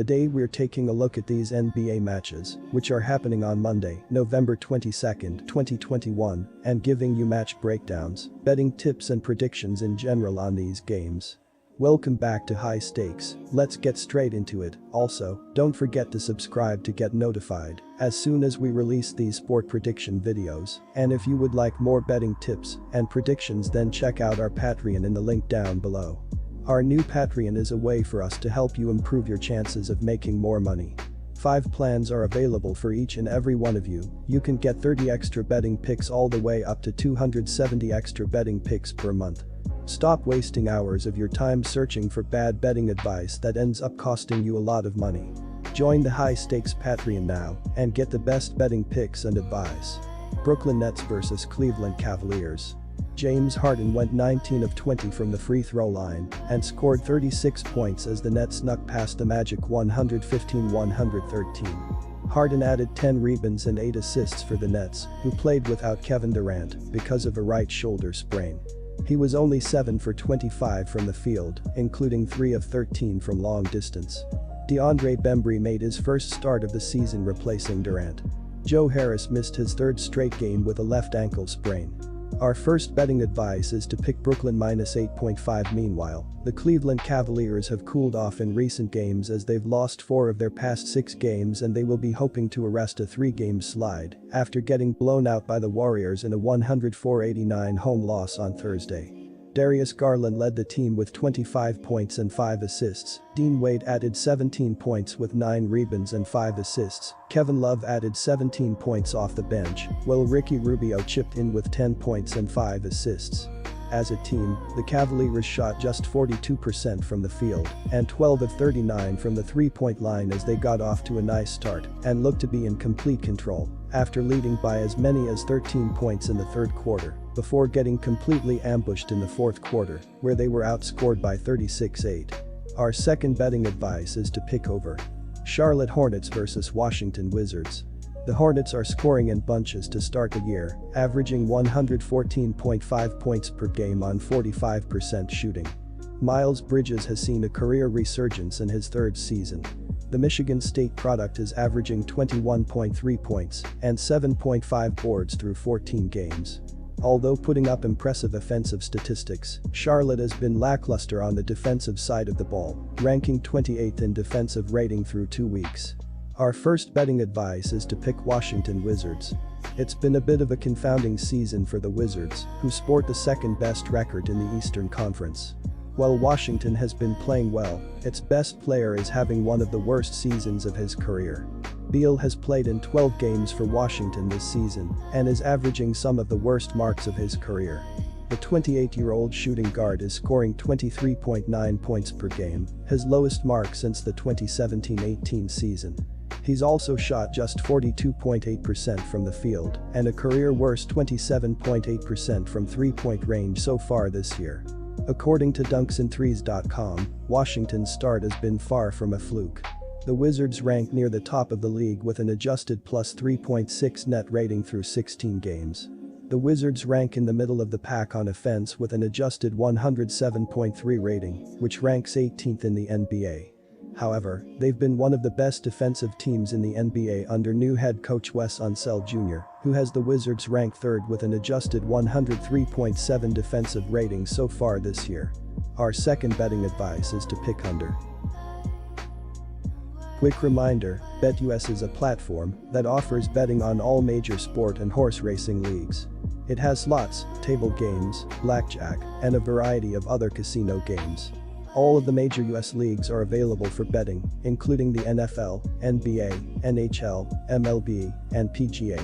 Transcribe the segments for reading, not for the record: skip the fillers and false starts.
Today we're taking a look at these NBA matches, which are happening on Monday, November 22nd, 2021, and giving you match breakdowns, betting tips and predictions in general on these games. Welcome back to High Stakes, let's get straight into it. Also, don't forget to subscribe to get notified as soon as we release these sport prediction videos, and if you would like more betting tips and predictions, then check out our Patreon in the link down below. Our new Patreon is a way for us to help you improve your chances of making more money. 5 plans are available for each and every one of you. You can get 30 extra betting picks all the way up to 270 extra betting picks per month. Stop wasting hours of your time searching for bad betting advice that ends up costing you a lot of money. Join the High Stakes Patreon now and get the best betting picks and advice. Brooklyn Nets vs Cleveland Cavaliers. James Harden went 19 of 20 from the free throw line and scored 36 points as the Nets snuck past the Magic 115-113. Harden added 10 rebounds and 8 assists for the Nets, who played without Kevin Durant because of a right shoulder sprain. He was only 7 for 25 from the field, including 3 of 13 from long distance. DeAndre Bembry made his first start of the season replacing Durant. Joe Harris missed his 3rd straight game with a left ankle sprain. Our first betting advice is to pick Brooklyn minus 8.5. Meanwhile, the Cleveland Cavaliers have cooled off in recent games as they've lost 4 of their past 6 games, and they will be hoping to arrest a 3-game slide after getting blown out by the Warriors in a 104-89 home loss on Thursday. Darius Garland led the team with 25 points and 5 assists. Dean Wade added 17 points with 9 rebounds and 5 assists. Kevin Love added 17 points off the bench, while Ricky Rubio chipped in with 10 points and 5 assists. As a team, the Cavaliers shot just 42% from the field and 12 of 39 from the three-point line as they got off to a nice start and looked to be in complete control after leading by as many as 13 points in the 3rd quarter before getting completely ambushed in the 4th quarter, where they were outscored by 36-8. Our second betting advice is to pick over Charlotte Hornets vs Washington Wizards. The Hornets are scoring in bunches to start the year, averaging 114.5 points per game on 45% shooting. Miles Bridges has seen a career resurgence in his 3rd season. The Michigan State product is averaging 21.3 points and 7.5 boards through 14 games. Although putting up impressive offensive statistics, Charlotte has been lackluster on the defensive side of the ball, ranking 28th in defensive rating through 2 weeks. Our first betting advice is to pick Washington Wizards. It's been a bit of a confounding season for the Wizards, who sport the 2nd best record in the Eastern Conference. While Washington has been playing well, its best player is having one of the worst seasons of his career. Beal has played in 12 games for Washington this season and is averaging some of the worst marks of his career. The 28-year-old shooting guard is scoring 23.9 points per game, his lowest mark since the 2017-18 season. He's also shot just 42.8% from the field and a career-worst 27.8% from three-point range so far this year. According to dunksandthrees.com, Washington's start has been far from a fluke. The Wizards rank near the top of the league with an adjusted plus 3.6 net rating through 16 games. The Wizards rank in the middle of the pack on offense with an adjusted 107.3 rating, which ranks 18th in the NBA. However, they've been one of the best defensive teams in the NBA under new head coach Wes Unseld Jr., who has the Wizards ranked 3rd with an adjusted 103.7 defensive rating so far this year. Our second betting advice is to pick under. Quick reminder, BetUS is a platform that offers betting on all major sport and horse racing leagues. It has slots, table games, blackjack, and a variety of other casino games. All of the major US leagues are available for betting, including the NFL, NBA, NHL, MLB, and PGA.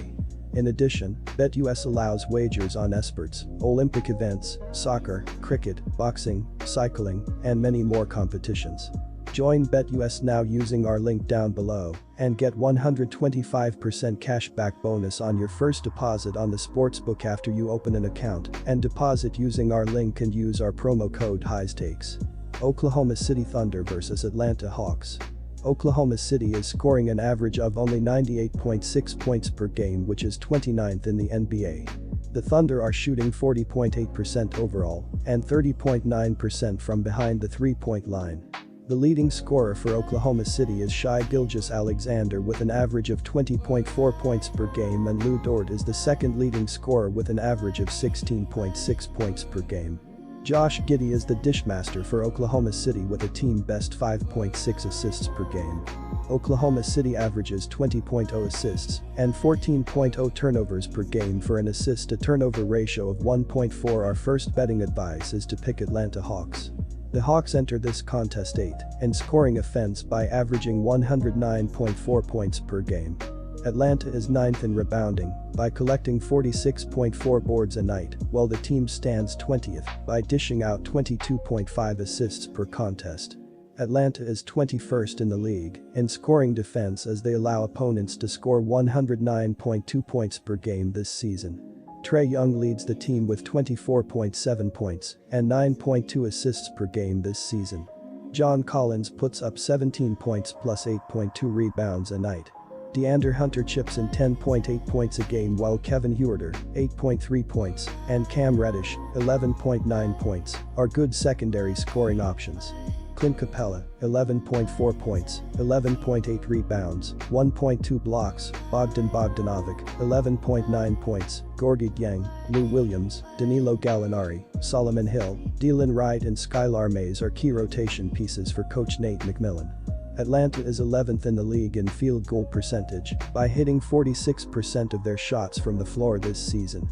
In addition, BetUS allows wagers on esports, Olympic events, soccer, cricket, boxing, cycling, and many more competitions. Join BetUS now using our link down below and get 125% cashback bonus on your first deposit on the sportsbook after you open an account and deposit using our link and use our promo code HIGHSTAKES. Oklahoma City Thunder vs Atlanta Hawks. Oklahoma City is scoring an average of only 98.6 points per game, which is 29th in the NBA. The Thunder are shooting 40.8% overall and 30.9% from behind the three-point line. The leading scorer for Oklahoma City is Shai Gilgeous-Alexander with an average of 20.4 points per game, and Lou Dort is the second leading scorer with an average of 16.6 points per game. Josh Giddey is the dishmaster for Oklahoma City with a team-best 5.6 assists per game. Oklahoma City averages 20.0 assists and 14.0 turnovers per game for an assist-to-turnover ratio of 1.4. Our first betting advice is to pick Atlanta Hawks. The Hawks enter this contest 8th in scoring offense by averaging 109.4 points per game. Atlanta is 9th in rebounding by collecting 46.4 boards a night, while the team stands 20th by dishing out 22.5 assists per contest. Atlanta is 21st in the league in scoring defense as they allow opponents to score 109.2 points per game this season. Trae Young leads the team with 24.7 points and 9.2 assists per game this season. John Collins puts up 17 points plus 8.2 rebounds a night. DeAndre Hunter chips in 10.8 points a game, while Kevin Huerter, 8.3 points, and Cam Reddish, 11.9 points, are good secondary scoring options. Clint Capella, 11.4 points, 11.8 rebounds, 1.2 blocks, Bogdan Bogdanovic, 11.9 points, Gorgui Dieng, Lou Williams, Danilo Gallinari, Solomon Hill, Dylan Wright and Skylar Mays are key rotation pieces for coach Nate McMillan. Atlanta is 11th in the league in field goal percentage by hitting 46% of their shots from the floor this season.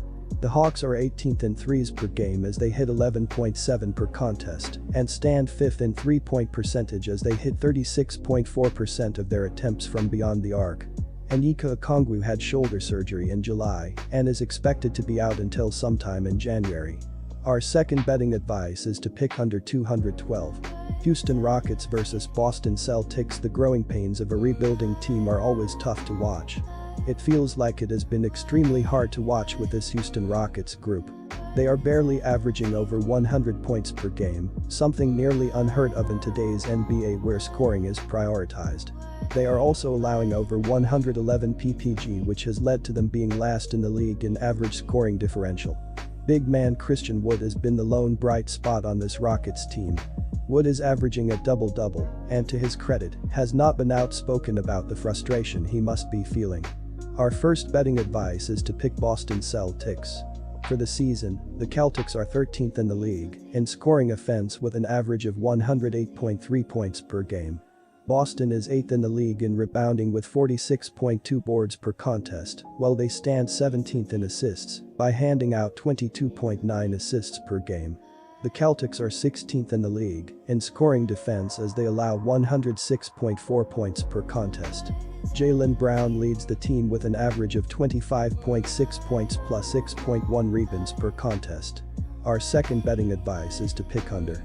The Hawks are 18th in threes per game as they hit 11.7 per contest and stand 5th in three-point percentage as they hit 36.4% of their attempts from beyond the arc. Onyeka Okongwu had shoulder surgery in July and is expected to be out until sometime in January. Our second betting advice is to pick under 212. Houston Rockets vs Boston Celtics. The growing pains of a rebuilding team are always tough to watch. It feels like it has been extremely hard to watch with this Houston Rockets group. They are barely averaging over 100 points per game, something nearly unheard of in today's NBA where scoring is prioritized. They are also allowing over 111 PPG, which has led to them being last in the league in average scoring differential. Big man Christian Wood has been the lone bright spot on this Rockets team. Wood is averaging a double-double and, to his credit, has not been outspoken about the frustration he must be feeling. Our first betting advice is to pick Boston Celtics. For the season, the Celtics are 13th in the league in scoring offense with an average of 108.3 points per game. Boston is 8th in the league in rebounding with 46.2 boards per contest, while they stand 17th in assists by handing out 22.9 assists per game. The Celtics are 16th in the league in scoring defense as they allow 106.4 points per contest. Jaylen Brown leads the team with an average of 25.6 points plus 6.1 rebounds per contest. Our second betting advice is to pick under